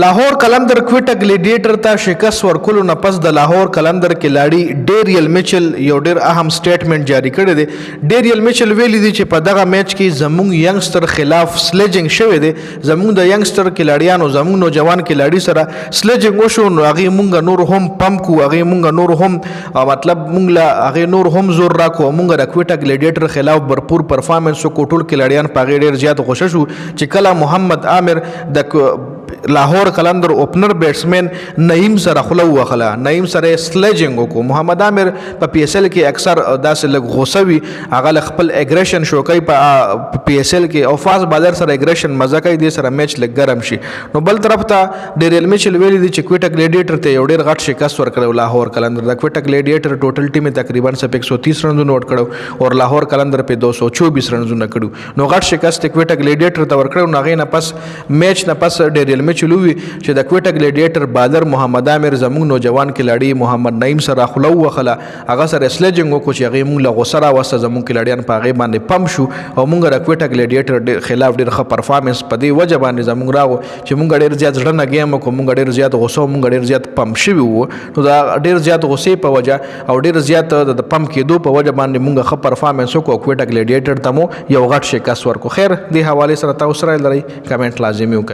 لاهور قلندر کوټه ګلیډیټر ته شکست ورکولو نه پس د لاهور قلندر کلاړي ډیریل میچل یو ډیر اهم سټیټمنټ جاری کړی دی. ډیریل میچل ویلي دی چې په دغه میچ کې زموږ ینګستر خلاف سلیجنګ شوی دی. زموږ د ینګستر کلاړیانو زموږ نوجوان کلاړي سره سلیجنګ وشو نو هغې مونږ نور هم پمپ کو، هغې مونږ نور هم مطلب مونږ له هغې نور هم زور راکو. مونږ د کوټه ګلیډیټر خلاف بھرپور پرفارمنس وکړو. ټول کلاړیان په هغې ډېر زیات خوښه شو چې کله محمد عامر د لاهور قلندر اوپنر بیټسمین نعیم سره خوله ووهله، نعیم سره یې سلیجنګ وکړو. محمد عامر په پی ایس ایل کې اکثر داسې لږ غوسه وي، هغه له خپل اګریشن شو کوي په پی ایس ایل کې او فاست بالر سره اګریشن مزه کوي، دې سره میچ لږ ګرم شي. نو بل طرف ته ډیریل میچل ویلي دي چې کوټه ګلیډیټر ته یو ډېر غټ شکست ورکړی لاهور قلندر. د کوټه ګلیډیټر ټوټل ټیم یې تقریبا 130 رنزونه وټ کړو او لاهور قلندر په 224 رنزونه کړو. نو غټ شکست کوټه ګلیډیټر ته ورکړو. نو هغې نه پس میچ نه پس ډیریل میچل ووي چې د کوټه ګلیډیټر بالر محمد عامر زموږ نوجوان کلاړي محمد نعیم سره خوله ووهله، هغه سره سلیجنګ وکړو چې هغې موږ له غوسه راوسته. زموږ کلاړیان په هغې باندې پم شو او موږ د کوټه ګلیډیټر خلاف ډېر ښه پرفارمنس په دې وجه باندې زموږ راغو چې موږ ډېر زیات زړه نه ګیم وکړو، موږ ډېر زیات غوسه موږ ډېر زیات پم شوي وو. نو د ډېر زیات غوسې په وجه او ډېر زیات د پم کېدو په وجه باندې موږ ښه پرفارمنس وکړو او کوټه ګلیډیټر ته مو یو غټ شکست ورکړو. خیر دې حوالې سره تاسو رایه لرئ، کمنټ لازمي وکړئ.